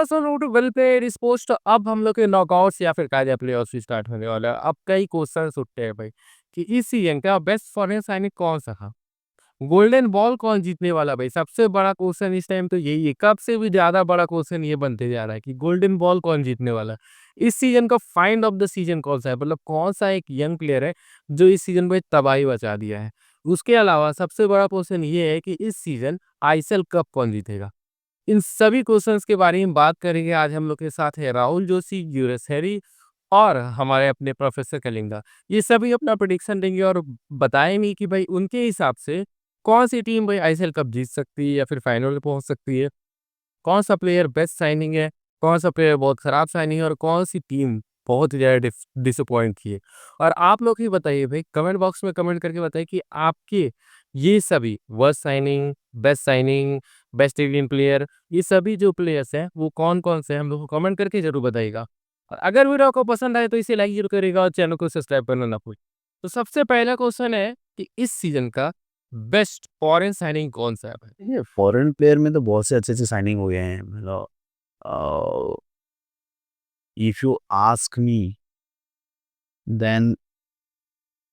So note well played इस post. अब हम लोग के नॉकआउट्स या फिर कहा जाए प्लेऑफ्स भी स्टार्ट होने वाला है। अब कई क्वेश्चंस उठते हैं भाई कि इस सीजन का बेस्ट फॉरेन साइनिंग कौन सा था? गोल्डन बॉल कौन जीतने वाला भाई? सबसे बड़ा क्वेश्चन इस टाइम तो यही है। कब से भी ज्यादा बड़ा क्वेश्चन ये बनते जा रहा है कि गोल्डन बॉल कौन जीतने वाला है। इस सीजन का फाइंड ऑफ द सीजन कौन सा है, मतलब कौन सा एक यंग प्लेयर है जो इस सीजन में तबाही मचा दिया है। उसके अलावा सबसे बड़ा क्वेश्चन ये है कि इस सीजन आईएसएल कप कौन जीतेगा। इन सभी क्वेश्चंस के बारे में बात करेंगे। आज हम लोग के साथ है राहुल जोशी, यूएस हैरी और हमारे अपने प्रोफेसर कलिंगा। ये सभी अपना प्रेडिक्शन देंगे और बताएंगे कि भाई उनके हिसाब से कौन सी टीम भाई आईएसएल कप जीत सकती है या फिर फाइनल में पहुंच सकती है। कौन सा प्लेयर बेस्ट साइनिंग है, कौन सा प्लेयर बहुत खराब साइनिंग है और कौन सी टीम बहुत ही ज़्यादा डिसअपॉइंट की है। और आप लोग ही बताइए भाई, कमेंट बॉक्स में कमेंट करके बताइए कि आपके ये सभी worst signing, best signing, best Indian player, ये सभी जो प्लेयर्स हैं वो कौन कौन से हैं, हम लोग को कमेंट करके जरूर बताइएगा। और अगर वीडियो आपको पसंद आए तो इसे लाइक जरूर करिएगा और चैनल को सब्सक्राइब करना ना भूलें। तो सबसे पहला क्वेश्चन है कि इस सीजन का बेस्ट फॉरेन साइनिंग कौन सा है भाई? देखिए, फॉरेन प्लेयर में तो बहुत से अच्छे-अच्छे साइनिंग हुए हैं। मतलब uh, if you ask me, then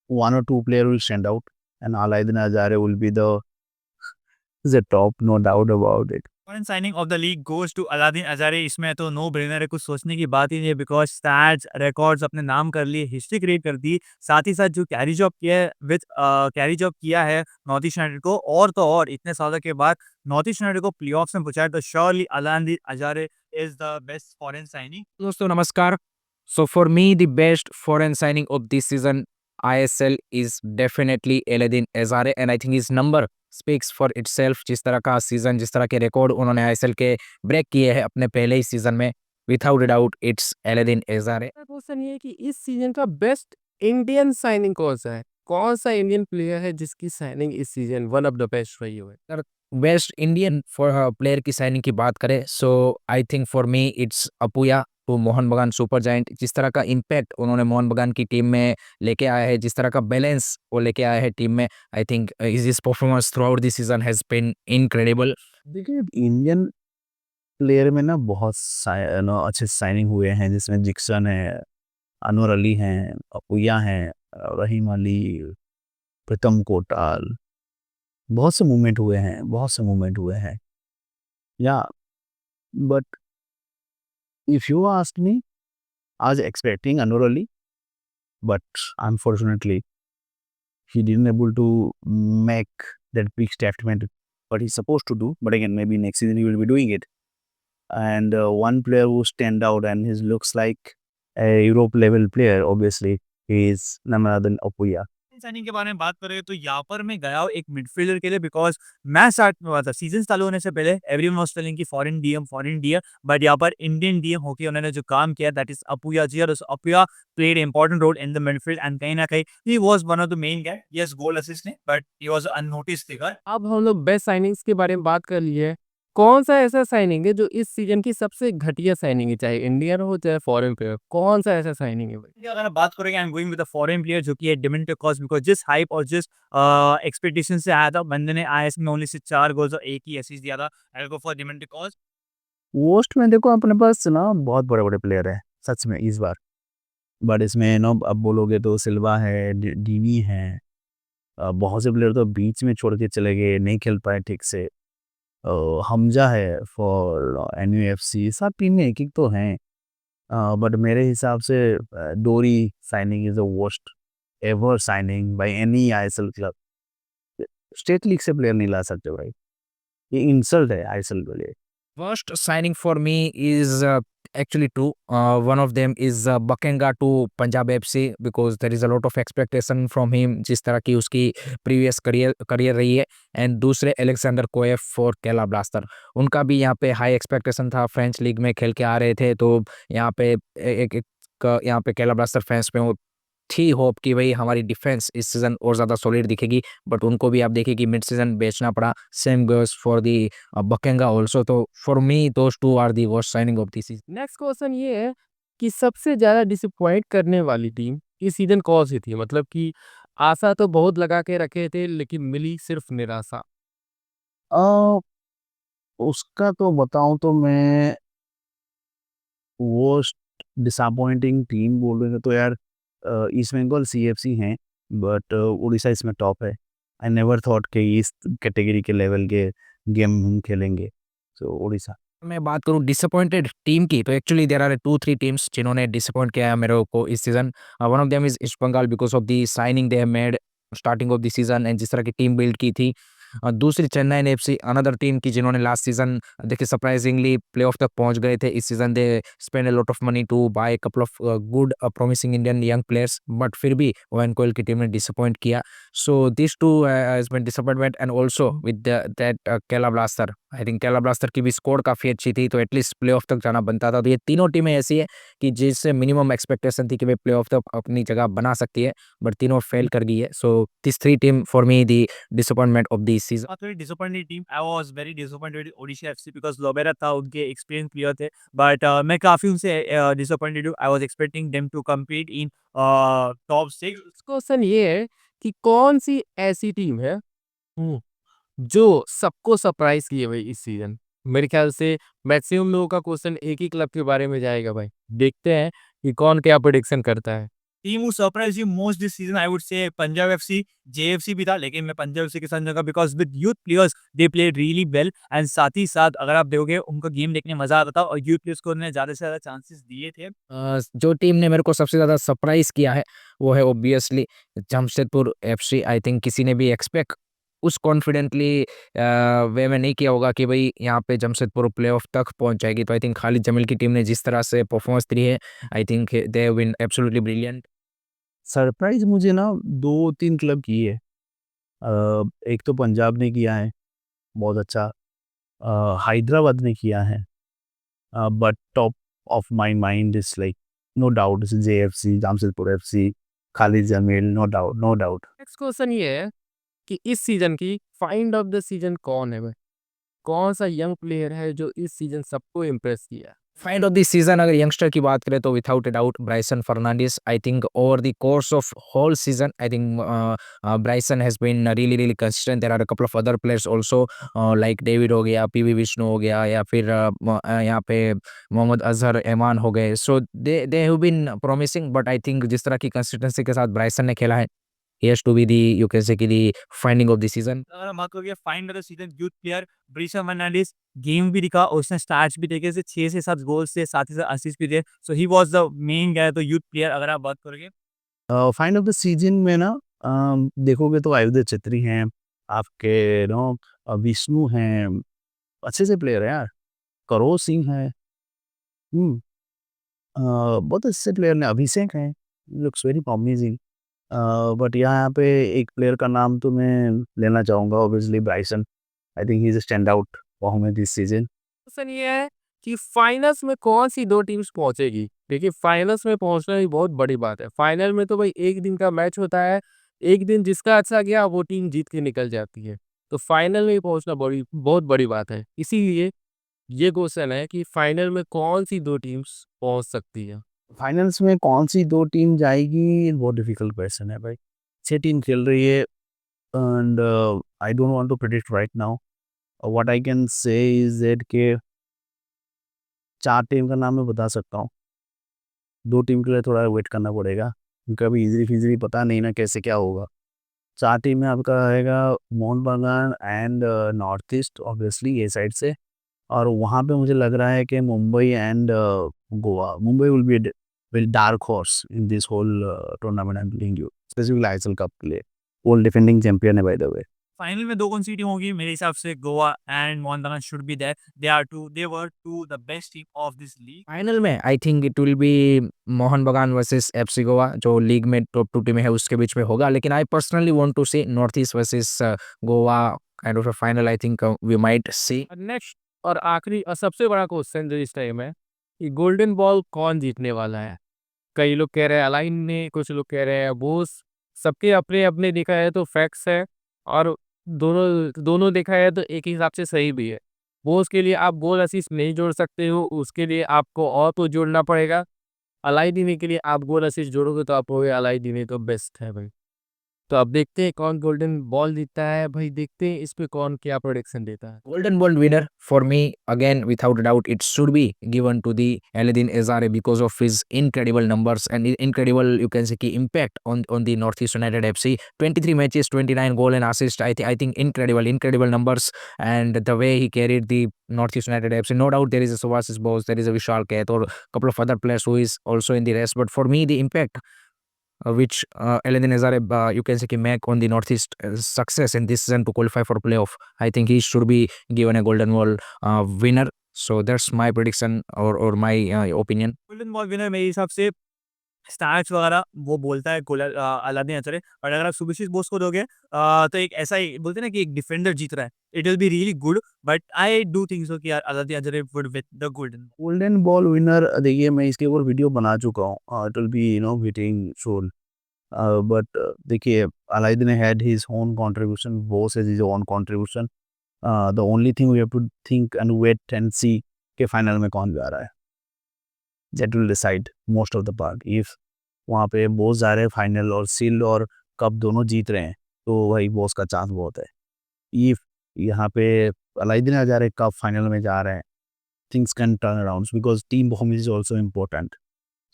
1 or 2 player will stand out, and Aladdin Azare will be the top, no doubt about it. Foreign signing of the league goes to Alaaeddine Ajaraie. इसमें तो no brainer है, कुछ सोचने की बात ही नहीं है। Because stats records अपने नाम कर लिए, हिस्ट्री क्रिएट कर दी। साथ ही साथ जो कैरी जॉब किया है कैरी जॉब किया है नॉर्थ ईस्ट यूनाइटेड को, और तो और इतने सालों के बाद नॉर्थ ईस्ट यूनाइटेड को प्लेऑफ्स में पहुंचाया। तो surely Alaaeddine Ajaraie is the best foreign signing. दोस्तों नमस्कार। So for me, the best foreign signing of this season ISL is definitely Eledin Ezare, and I think his number speaks for itself। जिस तरह का season, जिस तरह के record उन्होंने ISL के ब्रेक किए हैं अपने पहले ही सीजन में, without doubt it's Eledin Ezare। Question ये है कि इस सीजन का बेस्ट इंडियन साइनिंग कौन सा है? कौन सा इंडियन प्लेयर है जिसकी साइनिंग इस season one of the best रही हो? अगर बेस्ट इंडियन फॉर प्लेयर की साइनिंग की बात करें, so I think for me it's Apuia to Mohun Bagan super giant. जिस तरह का इम्पैक्ट उन्होंने मोहन बगान की टीम में लेके आया है, जिस तरह का बैलेंस वो लेके आया है टीम में, I think his performance throughout this season has been incredible. देखिए, इंडियन प्लेयर में ना बहुत अच्छे साइनिंग हुए हैं, जिसमें जिक्सन है, अनवर अली हैं, अपुया हैं, रहीम अली, प्रीतम कोटाल। बहुत से मूवमेंट हुए हैं, बहुत से मूवमेंट हुए हैं। या but if you ask me, I was expecting Anwar Ali, but unfortunately he didn't able to make that big statement what he's supposed to do. But again, maybe next season he will be doing it. And one player who stand out and he looks like a Europe level player, obviously, he is none other than Apuya. Signing के बारे में बात करें तो यहाँ पर मैं गया हूँ एक मिडफील्डर के लिए। बिकॉज मैं स्टार्ट में हुआ था सीजन चालू होने से पहले, एवरीवन वाज टेलिंग कि फॉरेन डीएम, बट यहाँ पर इंडियन डीएम होके उन्होंने जो काम किया दैट इज अपुया जी। और Apuia played important role in the midfield and कहीं ना कहीं he was one of the main guy. Yes, goal assist नहीं, but he was unnoticed figure. अब हम लोग बेस्ट साइनिंग्स के बारे में बात कर लिए। कौन सा ऐसा साइनिंग है जो इस सीजन की सबसे घटिया साइनिंग है, चाहे इंडियन हो चाहे फॉरेन प्लेयर? कौन सा ऐसा साइनिंग है भाई? देखिए, अगर आप बात करेंगे, I am going with a foreign player जो कि है डिमिंटर कॉस्ट। बिकॉज जिस हाइप और जिस एक्सपेक्टेशन से आया था, बंदे ने आईएस में ओनली सिर्फ 4 गोल्स और 1 ही असिस्ट दिया था। I will go for Dimitar Kost. Worst में देखो, अपने पास ना बहुत बड़े बड़े प्लेयर हैं सच में इस बार। बट इसमें नो, अब बोलोगे तो सिल्वा है, डीवी है, बहुत से प्लेयर तो बीच में छोड़ के चले गए, नहीं खेल पाए ठीक से। हमजा है फॉर एनयूएफसी, सब टीमें एक एक तो हैं। बट मेरे हिसाब से डोरी signing is the worst ever signing by any ISL club. State league से प्लेयर नहीं ला सकते भाई, ये इंसल्ट है आईएसएल के लिए। Worst signing for me is actually two. One of them is Bakenga to Punjab FC because there is a lot of expectation from him, जिस तरह की उसकी previous career रही है। एंड दूसरे अलेक्जेंडर कोएफ फॉर केला ब्लास्टर। उनका भी यहाँ पे हाई एक्सपेक्टेशन था, फ्रेंच लीग में खेल के आ रहे थे, तो यहाँ पे यहाँ पे केला ब्लास्टर फैंस पे वो थी होप कि भाई हमारी डिफेंस इस सीजन और ज़्यादा सॉलिड दिखेगी, बट उनको भी आप देखिए कि मिड सीजन बेचना पड़ा। सेम गोस फॉर दी बकेंगा ऑल्सो। तो for me those two are the worst signing of this season. Next question ये है कि सबसे ज्यादा डिसअपॉइंट करने वाली टीम इस सीजन कौन सी थी? मतलब कि आशा तो बहुत लगा के रखे थे लेकिन मिली सिर्फ निराशा। अ, उसका तो बताऊं तो मैं डिसअपॉइंटिंग टीम बोलोगे तो यार ईस्ट बंगाल सीएफसी हैं, बट उड़ीसा इसमें टॉप है। आई नेवर थॉट कि इस कैटेगरी के लेवल के गेम हम खेलेंगे, सो उड़ीसा। मैं बात करूँ डिसअपॉइंटेड टीम की, तो एक्चुअली देयर आर 2-3 टीम्स जिन्होंने डिसअपॉइंट किया है मेरे को इस season. One of them is East Bengal because of the signing they have made starting of the season and जिस तरह की टीम बिल्ड की थी। दूसरी चेन्नई एफसी अनदर टीम की जिन्होंने लास्ट सीज़न देखिए सरप्राइजिंगली प्लेऑफ तक पहुंच गए थे। इस season they spend a lot of money to buy couple of good promising Indian young players, but फिर भी ओवेन कोहली की टीम ने डिसअपॉइंट किया। So this too has been disappointment and also with that Kerala blaster. I think Kerala blaster की भी score काफ़ी अच्छी थी, तो एटलीस्ट प्लेऑफ तक जाना बनता था। तो ये तीनों टीमें ऐसी है कि जिससे मिनिमम एक्सपेक्टेशन थी कि वे प्लेऑफ तक अपनी जगह बना सकती है, बट तीनों फेल कर गई है। So this 3 team for me the disappointment of the season. Not very disappointed team. I was very disappointed with Odisha FC because Lobera था उनके एक्सपीरियंस प्लेयर थे, बट मैं काफ़ी उनसे डिसअपॉइंटेड हूँ। I was expecting them to compete in top 6। Question ये है कि कौन सी ऐसी टीम है जो सबको सरप्राइज किए भाई इस सीजन। मेरे ख्याल से मैक्सिमम लोगों का क्वेश्चन एक ही क्लब के बारे में जाएगा भाई। देखते हैं कि कौन क्या प्रेडिक्शन करता है। Team who surprise you most this season I would say Punjab FC, JFC भी था, लेकिन मैं पंजाब एफसी के साथ जाऊंगा because with youth players they played really well and साथ ही साथ अगर आप देखोगे उनका गेम देखने में मजा आता था और यूथ प्लेयर्स को उन्होंने ज्यादा से ज्यादा चांसेस दिए थे। जो टीम ने मेरे को सबसे ज़्यादा सरप्राइज़ किया है, वो है obviously Jamshedpur FC. I think किसी ने भी एक्सपेक्ट उस कॉन्फिडेंटली वे में नहीं किया होगा कि भई यहाँ पे जमशेदपुर प्लेऑफ तक पहुँच जाएगी। तो आई थिंक खालिद जमील की टीम ने जिस तरह से परफॉर्मेंस दी है, I think they have been absolutely brilliant. Surprise मुझे ना 2-3 क्लब की है। एक तो पंजाब ने किया है, बहुत अच्छा। हैदराबाद ने किया है, but top of my mind is like no doubt is JFC, Jamshedpur FC, Khalid Jamil, no doubt, no doubt. Next question ये है कि इस सीजन की फाइंड ऑफ द सीजन कौन है भाई? कौन सा यंग प्लेयर है जो इस सीजन सबको इम्प्रेस किया? फाइंड ऑफ द सीजन अगर यंगस्टर की बात करें तो without a doubt Brison Fernandes. I think over the course of whole season I think Brison has been really really consistent. There are a couple of other players also like David हो गया, PV Vishnu हो गया, या फिर यहाँ पे मोहम्मद अजहर एमान हो गए। So they have been promising, but I think जिस तरह की कंसिस्टेंसी के साथ ब्राइसन ने खेला है, he has to be the you can say कि the finding of the season. अगर हम बात करें find of the season youth player Brison Fernandes, game भी दिखा और उसने स्टार्ट्स भी देखे से 6 से 7 गोल से साथ ही साथ असिस्ट भी दिए। So he was the main guy तो यूथ प्लेयर अगर आप बात करोगे। फाइंड ऑफ द सीजन में ना देखोगे तो आयुध छेत्री हैं, आपके विष्णु हैं, अच्छे से प्लेयर है यार। करोल सिंह है, हुँ। बहुत अच्छे प्लेयर ने अभिषेक हैं, लुक्स वेरी प्रॉमिसिंग। बट यहाँ पे एक प्लेयर का नाम तो मैं लेना चाहूँगा, obviously Brison. I think he is a stand out performer this season. Question ये है कि फाइनल्स में कौन सी 2 टीम्स पहुंचेगी? देखिए फाइनल्स में पहुंचना भी बहुत बड़ी बात है। फाइनल में तो भाई एक दिन का मैच होता है, एक दिन जिसका अच्छा गया वो टीम जीत के निकल जाती है। तो फाइनल में पहुंचना बहुत बड़ी बात है। इसीलिए ये क्वेश्चन है कि फाइनल में कौन सी 2 टीम्स पहुंच सकती है? फाइनल्स में कौन-सी 2 टीम जाएगी, बहुत डिफिकल्ट क्वेश्चन है भाई। 6 टीम खेल रही है and I don't want to predict right now. What I can say is that के 4 टीम का नाम मैं बता सकता हूँ। 2 टीम के लिए थोड़ा वेट करना पड़ेगा, क्योंकि अभी ईज़िली-फिज़िली पता नहीं ना कैसे क्या होगा। 4 टीम में आपका रहेगा मोहन बागान एंड नॉर्थ ईस्ट ऑब्वियसली ये साइड से, और वहाँ पे मुझे लग रहा है कि Mumbai and Goa. Mumbai will be a very dark horse in this whole tournament I am telling you, specifically ISL cup के लिए। वर्ल्ड डिफेंडिंग चैंपियन है बाय द वे। फाइनल में 2 कौन सी टीम होगी मेरे हिसाब से Goa and Mohun Bagan should be there. They were two the best team of this league. Final में I think it will be Mohun Bagan versus FC Goa, जो लीग में टॉप 2 टीमें है उसके बीच में होगा। लेकिन I personally want to see North East versus Goa kind of a final. I think we might see. Next और आखिरी और सबसे बड़ा क्वेश्चन जो इस टाइम है कि गोल्डन बॉल कौन जीतने वाला है? कई लोग कह रहे हैं अलाइन ने, कुछ लोग कह रहे हैं बोस। सबके अपने-अपने देखा है तो फैक्ट्स है और दोनों दोनों देखा है तो एक ही हिसाब से सही भी है। बोस के लिए आप गोल असिस्ट नहीं जोड़ सकते हो, उसके लिए आपको और कुछ जोड़ना पड़ेगा। अलाइन के लिए आप गोल असिस्ट जोड़ोगे तो आप कहोगे अलाइन तो बेस्ट है भाई। तो अब देखते हैं कौन गोल्डन बॉल जीतता है भाई, देखते हैं इस पे कौन क्या प्रेडिक्शन देता है। Golden Ball winner for me, again, without a doubt, it should be given to the Aladin Ezare because of his incredible numbers and incredible, you can say, impact on the Northeast United FC. 23 matches, 29 goal and assist. I think incredible numbers, and the way he carried the Northeast United FC. No doubt there is a Subhasis Bose, there is a Vishal Kath, or a couple of other players who is also in the race. But for me, the impact which Aladin Ezare, you can say, make on the Northeast success in this season to qualify for playoff. I think he should be given a Golden Ball winner. So that's my prediction or my opinion. Golden ball winner मेरे हिसाब से stats वगैरह वो बोलता है Aladdin Azhar. और अगर आप सुभाशिष बोस को दोगे तो एक ऐसा ही बोलते हैं ना कि एक डिफेंडर जीत रहा है, it will be really good, but I do think so कि यार Alaaeddine Ajaraie would win the golden. Golden ball winner देखिए मैं इसके ऊपर वीडियो बना चुका हूँ, it will be waiting soul, but देखिए Alaaeddine had his own contribution, Bose has his own contribution, the only thing we have to think and wait and see के final में कौन जा रहा है, that will decide most of the part. If वहाँ पे बोस जा रहे हैं फाइनल और सील और कप दोनों जीत रहे हैं तो वही बोस का चांस बहुत है। इफ यहाँ पे अलादीन अजहर कप फाइनल में जा रहे हैं, things can turn around because team performance is also important.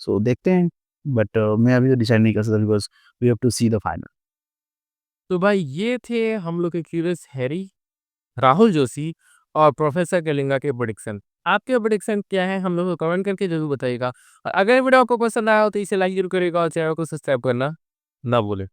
So देखते हैं, बट मैं अभी तो डिसाइड नहीं कर सकता because we have to see the final. तो भाई ये थे हम लोग के क्यूरियस हैरी, राहुल जोशी और प्रोफेसर कलिंगा के प्रेडिक्शन। आपके प्रेडिक्शन क्या है हम लोग को कमेंट करके जरूर बताइएगा। और अगर वीडियो आपको पसंद आया हो तो इसे लाइक जरूर करिएगा और चैनल को सब्सक्राइब करना ना भूलें।